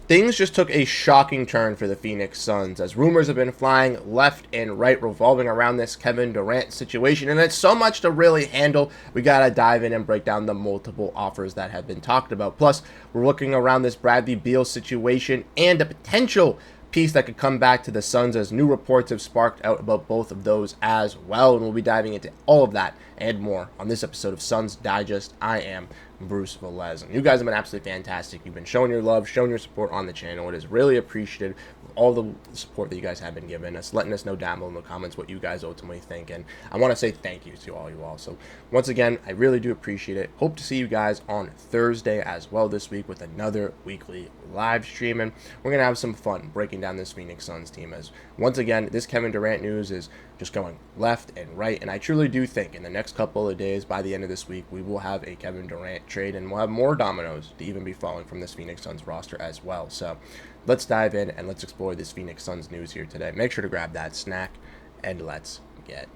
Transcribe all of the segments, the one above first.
Things just took a shocking turn for the Phoenix Suns as rumors have been flying left and right revolving around this Kevin Durant situation, and it's so much to really handle. We gotta dive in and break down the multiple offers that have been talked about. Plus, we're looking around this Bradley Beal situation and a potential piece that could come back to the Suns as new reports have sparked out about both of those as well. And we'll be diving into all of that and more on this episode of Suns Digest. I am Bruce Velez. And you guys have been absolutely fantastic. You've been showing your love, showing your support on the channel. It is really appreciated. All the support that you guys have been giving us, letting us know down below in the comments what you guys ultimately think. And I want to say thank you to all you all. So once again, I really do appreciate it. Hope to see you guys on Thursday as well this week with another weekly live stream. And we're going to have some fun breaking down this Phoenix Suns team, as once again, this Kevin Durant news is just going left and right. And I truly do think in the next couple of days, by the end of this week, we will have a Kevin Durant trade and we'll have more dominoes to even be falling from this Phoenix Suns roster as well. So let's dive in and let's explore this Phoenix Suns news here today. Make sure to grab that snack and let's get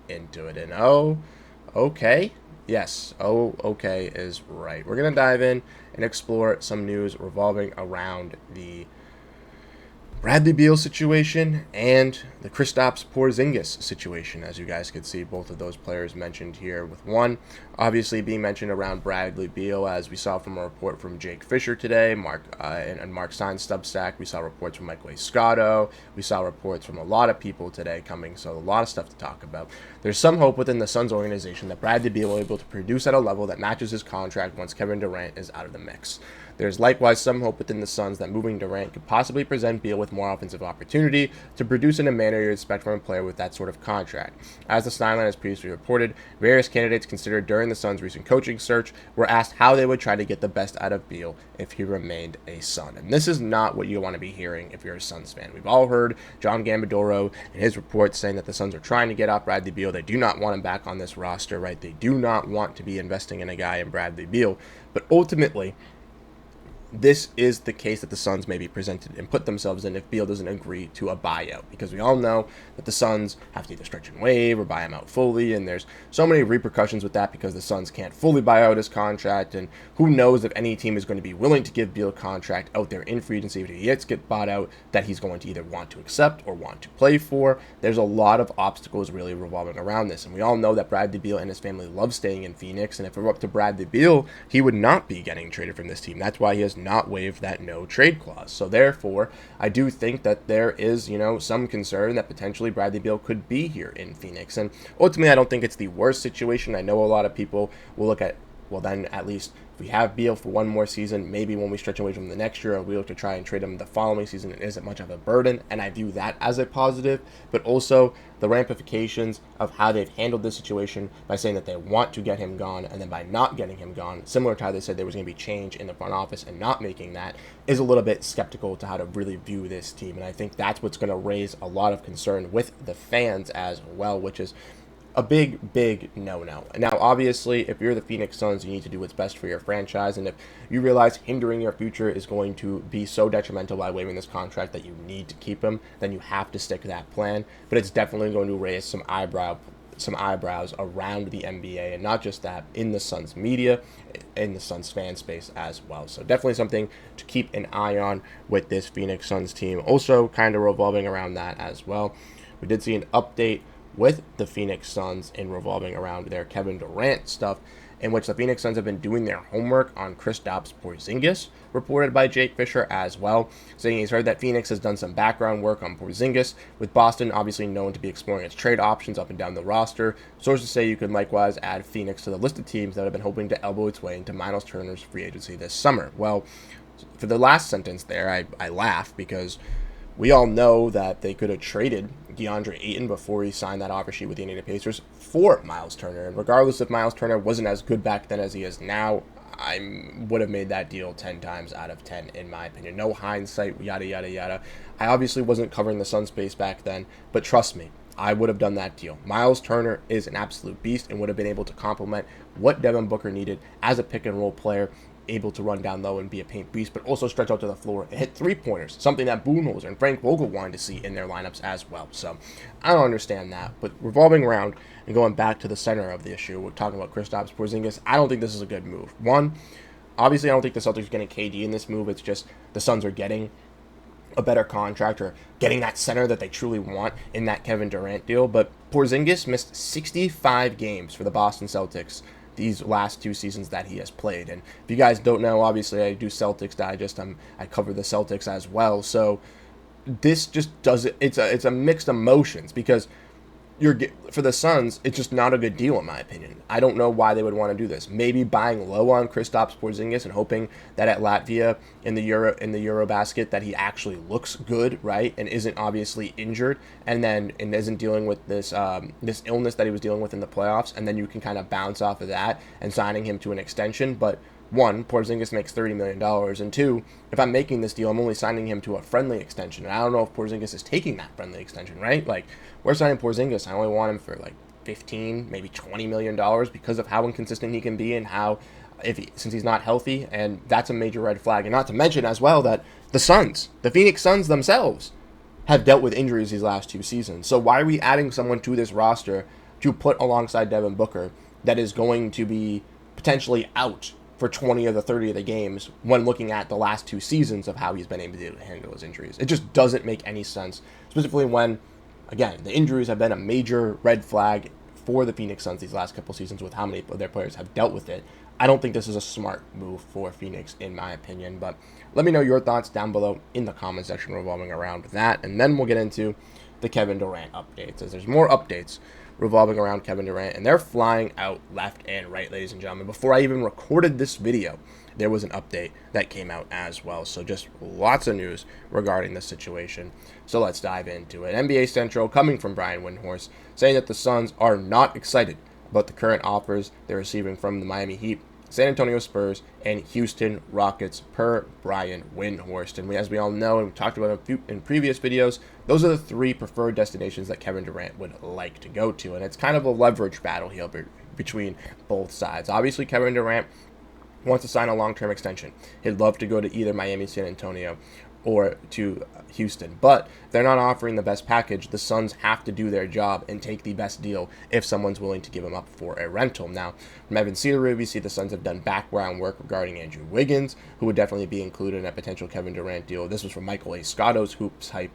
into it. And okay. Yes, okay is right. We're going to dive in and explore some news revolving around the Bradley Beal situation and the Kristaps Porzingis situation. As you guys could see, both of those players mentioned here, with one obviously being mentioned around Bradley Beal, as we saw from a report from Jake Fisher today, and Mark Stein's Substack. We saw reports from Mike Scotto. We saw reports from a lot of people today coming, so a lot of stuff to talk about. There's some hope within the Suns organization that Bradley Beal will be able to produce at a level that matches his contract once Kevin Durant is out of the mix. There's likewise some hope within the Suns that moving Durant could possibly present Beal with more offensive opportunity to produce in a manner you expect from a player with that sort of contract. As the Sideline has previously reported, various candidates considered during the Suns' recent coaching search were asked how they would try to get the best out of Beal if he remained a Sun. And this is not what you want to be hearing if you're a Suns fan. We've all heard John Gambadoro and his reports saying that the Suns are trying to get off Bradley Beal. They do not want him back on this roster, right? They do not want to be investing in a guy in Bradley Beal. But ultimately, this is the case that the Suns may be presented and put themselves in if Beal doesn't agree to a buyout, because we all know that the Suns have to either stretch and waive or buy him out fully, and there's so many repercussions with that because the Suns can't fully buy out his contract, and who knows if any team is going to be willing to give Beal a contract out there in free agency if he gets bought out that he's going to either want to accept or want to play for. There's a lot of obstacles really revolving around this, and we all know that Bradley Beal and his family love staying in Phoenix, and if it were up to Bradley Beal, he would not be getting traded from this team. That's why he has not waived that no trade clause. So therefore, I do think that there is, some concern that potentially Bradley Beal could be here in Phoenix. And ultimately, I don't think it's the worst situation. I know a lot of people will look at, well, then at least if we have Beal for one more season, maybe when we stretch away from the next year, we look to try and trade him the following season. It isn't much of a burden, and I view that as a positive. But also the ramifications of how they've handled this situation by saying that they want to get him gone, and then by not getting him gone, similar to how they said there was going to be change in the front office and not making that, is a little bit skeptical to how to really view this team. And I think that's what's going to raise a lot of concern with the fans as well, which is a big no-no. Now, obviously, if you're the Phoenix Suns, you need to do what's best for your franchise, and if you realize hindering your future is going to be so detrimental by waiving this contract that you need to keep him, then you have to stick to that plan. But it's definitely going to raise some eyebrows around the NBA, and not just that, in the Suns media, in the Suns fan space as well. So definitely something to keep an eye on with this Phoenix Suns team. Also kind of revolving around that as well, we did see an update with the Phoenix Suns in revolving around their Kevin Durant stuff, in which the Phoenix Suns have been doing their homework on Kristaps Porzingis, reported by Jake Fisher as well, saying he's heard that Phoenix has done some background work on Porzingis, with Boston obviously known to be exploring its trade options up and down the roster. Sources say you could likewise add Phoenix to the list of teams that have been hoping to elbow its way into Miles Turner's free agency this summer. Well, for the last sentence there, I laugh because we all know that they could have traded DeAndre Ayton before he signed that offer sheet with the Indiana Pacers for Miles Turner. And regardless if Miles Turner wasn't as good back then as he is now, I would have made that deal 10 times out of 10, in my opinion. No hindsight, yada, yada, yada. I obviously wasn't covering the Suns space back then, but trust me, I would have done that deal. Miles Turner is an absolute beast and would have been able to complement what Devin Booker needed as a pick-and-roll player, able to run down low and be a paint beast, but also stretch out to the floor and hit three-pointers, something that Budenholzer and Frank Vogel wanted to see in their lineups as well. So I don't understand that. But revolving around and going back to the center of the issue, we're talking about Kristaps Porzingis, I don't think this is a good move. One, Obviously, I don't think the Celtics are getting KD in this move. It's just the Suns are getting a better contract or getting that center that they truly want in that Kevin Durant deal. But Porzingis missed 65 games for the Boston Celtics these last 2 seasons that he has played. And if you guys don't know, obviously I do Celtics Digest. I cover the Celtics as well. So this just doesn't. It's a mixed emotions because for the Suns, it's just not a good deal in my opinion. I don't know why they would want to do this. Maybe buying low on Kristaps Porzingis and hoping that at Latvia in the Eurobasket that he actually looks good, right, and isn't obviously injured, and isn't dealing with this this illness that he was dealing with in the playoffs, and then you can kind of bounce off of that and signing him to an extension, but. One, Porzingis makes $30 million, and two, if I'm making this deal, I'm only signing him to a friendly extension, and I don't know if Porzingis is taking that friendly extension, right? Like, we're signing Porzingis, I only want him for like 15, maybe $20 million because of how inconsistent he can be and how, since he's not healthy, and that's a major red flag. And not to mention as well that the Phoenix Suns themselves, have dealt with injuries these last 2 seasons. So why are we adding someone to this roster to put alongside Devin Booker that is going to be potentially out for 20 of the 30 of the games when looking at the last 2 seasons of how he's been able to handle his injuries? It just doesn't make any sense, specifically when, again, the injuries have been a major red flag for the Phoenix Suns these last couple seasons with how many of their players have dealt with it. I don't think this is a smart move for Phoenix, in my opinion, but let me know your thoughts down below in the comment section revolving around that, and then we'll get into the Kevin Durant updates, as there's more updates revolving around Kevin Durant, and they're flying out left and right, ladies and gentlemen. Before I even recorded this video, there was an update that came out as well, so just lots of news regarding the situation. So let's dive into it. NBA Central, coming from Brian Windhorst, saying that the Suns are not excited about the current offers they're receiving from the Miami Heat, San Antonio Spurs, and Houston Rockets, per Brian Windhorst. And as we all know, and we talked about in previous videos, those are the 3 preferred destinations that Kevin Durant would like to go to. And it's kind of a leverage battle here between both sides. Obviously, Kevin Durant wants to sign a long-term extension. He'd love to go to either Miami, San Antonio, or to Houston. But if they're not offering the best package, the Suns have to do their job and take the best deal if someone's willing to give him up for a rental. Now, from Evan Cedar, we see the Suns have done background work regarding Andrew Wiggins, who would definitely be included in a potential Kevin Durant deal. This was from Michael A. Scotto's Hoops Hype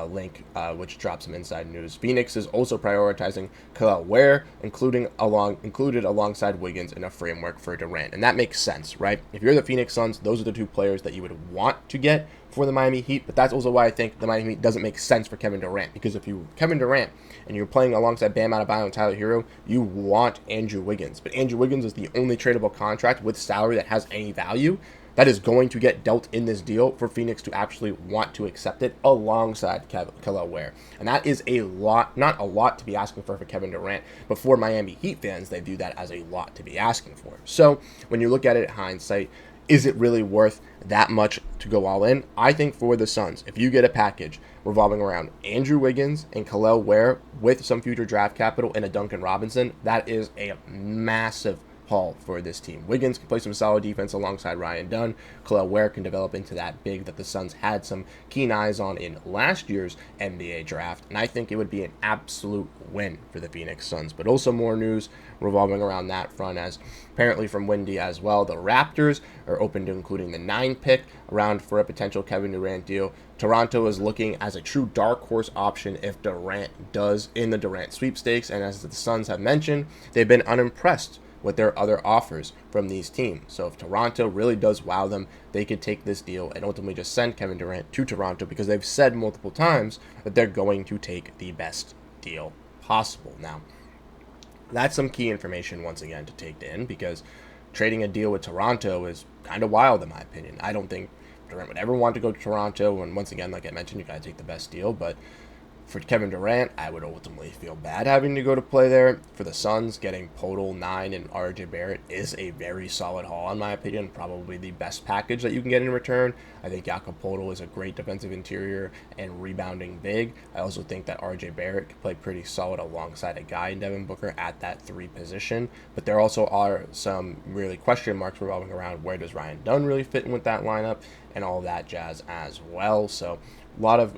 link, which dropped some inside news. Phoenix is also prioritizing Kel'el Ware, included alongside Wiggins in a framework for Durant. And that makes sense, right? If you're the Phoenix Suns, those are the 2 players that you would want to get for the Miami Heat, but that's also why I think the Miami Heat doesn't make sense for Kevin Durant, because if you're Kevin Durant and you're playing alongside Bam Adebayo and Tyler Hero, you want Andrew Wiggins. But Andrew Wiggins is the only tradable contract with salary that has any value that is going to get dealt in this deal for Phoenix to actually want to accept it alongside Kel'el Ware. And that is a lot, not a lot to be asking for Kevin Durant, but for Miami Heat fans, they view that as a lot to be asking for. So when you look at it in hindsight, is it really worth that much to go all in? I think for the Suns, if you get a package revolving around Andrew Wiggins and Kel'el Ware with some future draft capital and a Duncan Robinson, that is a massive haul for this team. Wiggins can play some solid defense alongside Ryan Dunn. Kel'el Ware can develop into that big that the Suns had some keen eyes on in last year's NBA draft, and I think it would be an absolute win for the Phoenix Suns. But also more news revolving around that front, as apparently from Windy as well, the Raptors are open to including the 9 pick around for a potential Kevin Durant deal. Toronto is looking as a true dark horse option if Durant does in the Durant sweepstakes, and as the Suns have mentioned, they've been unimpressed with their other offers from these teams. So if Toronto really does wow them, they could take this deal and ultimately just send Kevin Durant to Toronto, because they've said multiple times that they're going to take the best deal possible. Now, that's some key information once again to take in, because trading a deal with Toronto is kind of wild in my opinion. I don't think Durant would ever want to go to Toronto, and once again, like I mentioned, you gotta take the best deal, but for Kevin Durant, I would ultimately feel bad having to go to play there. For the Suns, getting Podol, 9, and RJ Barrett is a very solid haul, in my opinion. Probably the best package that you can get in return. I think Jakob Podol is a great defensive interior and rebounding big. I also think that RJ Barrett could play pretty solid alongside a guy in Devin Booker at that 3 position. But there also are some really question marks revolving around where does Ryan Dunn really fit in with that lineup and all that jazz as well. So a lot of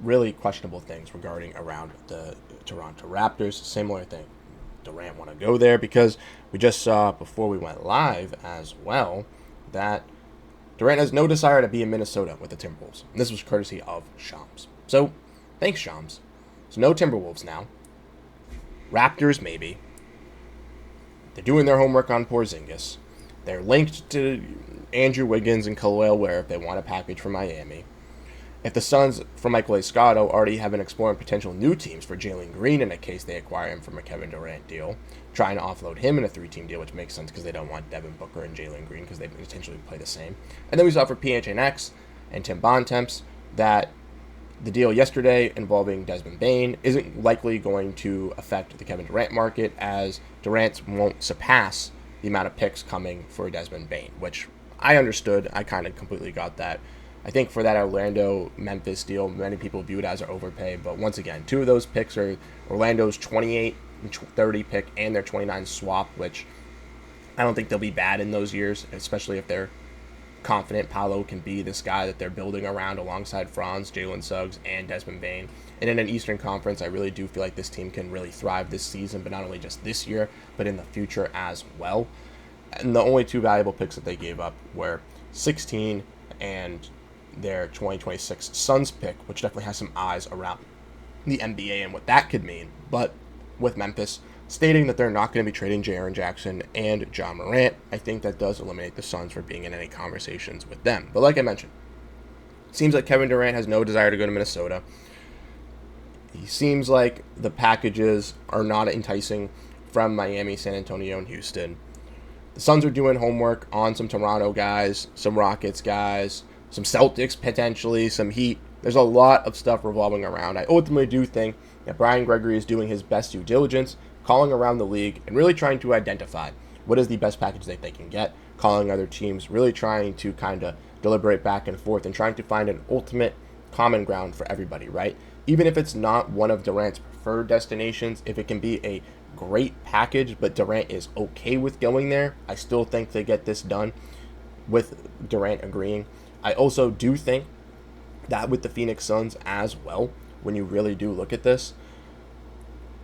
really questionable things regarding around the Toronto Raptors. Similar thing, Durant want to go there, because we just saw before we went live as well that Durant has no desire to be in Minnesota with the Timberwolves. And this was courtesy of Shams. So, thanks, Shams. So, no Timberwolves now. Raptors, maybe. They're doing their homework on Porzingis. They're linked to Andrew Wiggins and Khalil Ware if they want a package from Miami. If the Suns, from Michael Escotto, already have been exploring potential new teams for Jalen Green in a case they acquire him from a Kevin Durant deal, trying to offload him in a 3-team deal, which makes sense because they don't want Devin Booker and Jalen Green because they potentially play the same. And then we saw for PHNX and Tim Bontemps that the deal yesterday involving Desmond Bane isn't likely going to affect the Kevin Durant market, as Durant won't surpass the amount of picks coming for Desmond Bane, which I understood. I kind of completely got that. I think for that Orlando-Memphis deal, many people view it as an overpay. But once again, 2 of those picks are Orlando's 28 and 30 pick and their 29 swap, which I don't think they'll be bad in those years, especially if they're confident Paolo can be this guy that they're building around alongside Franz, Jalen Suggs, and Desmond Bane. And in an Eastern Conference, I really do feel like this team can really thrive this season, but not only just this year, but in the future as well. And the only 2 valuable picks that they gave up were 16 and their 2026 Suns pick, which definitely has some eyes around the NBA and what that could mean. But with Memphis stating that they're not going to be trading Jaren Jackson and John Morant, I think that does eliminate the Suns from being in any conversations with them. But like I mentioned, it seems like Kevin Durant has no desire to go to Minnesota. He seems like the packages are not enticing from Miami, San Antonio, and Houston. The Suns are doing homework on some Toronto guys, some Rockets guys, some Celtics potentially, some Heat. There's a lot of stuff revolving around. I ultimately do think that Brian Gregory is doing his best due diligence, calling around the league, and really trying to identify what is the best package that they can get, calling other teams, really trying to kind of deliberate back and forth and trying to find an ultimate common ground for everybody, right? Even if it's not one of Durant's preferred destinations, if it can be a great package, but Durant is okay with going there, I still think they get this done with Durant agreeing. I also do think that with the Phoenix Suns as well, when you really do look at this,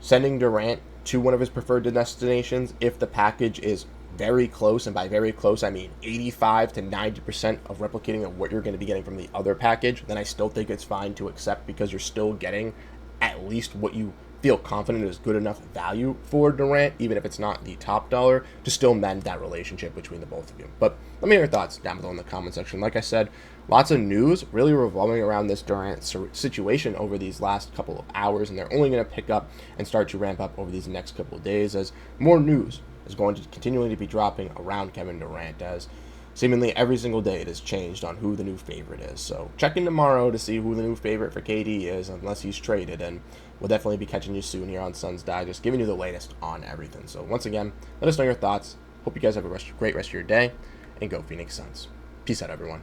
sending Durant to one of his preferred destinations, if the package is very close, and by very close I mean 85 to 90% of replicating of what you're going to be getting from the other package, then I still think it's fine to accept, because you're still getting at least what you feel confident is good enough value for Durant, even if it's not the top dollar, to still mend that relationship between the both of you. But let me hear your thoughts down below in the comment section. Like I said, lots of news really revolving around this Durant situation over these last couple of hours, and they're only going to pick up and start to ramp up over these next couple of days, as more news is going to continually be dropping around Kevin Durant, as seemingly every single day it has changed on who the new favorite is. So check in tomorrow to see who the new favorite for KD is, unless he's traded, and we'll definitely be catching you soon here on Suns Digest, giving you the latest on everything. So once again, let us know your thoughts. Hope you guys have a great rest of your day, and go Phoenix Suns. Peace out, everyone.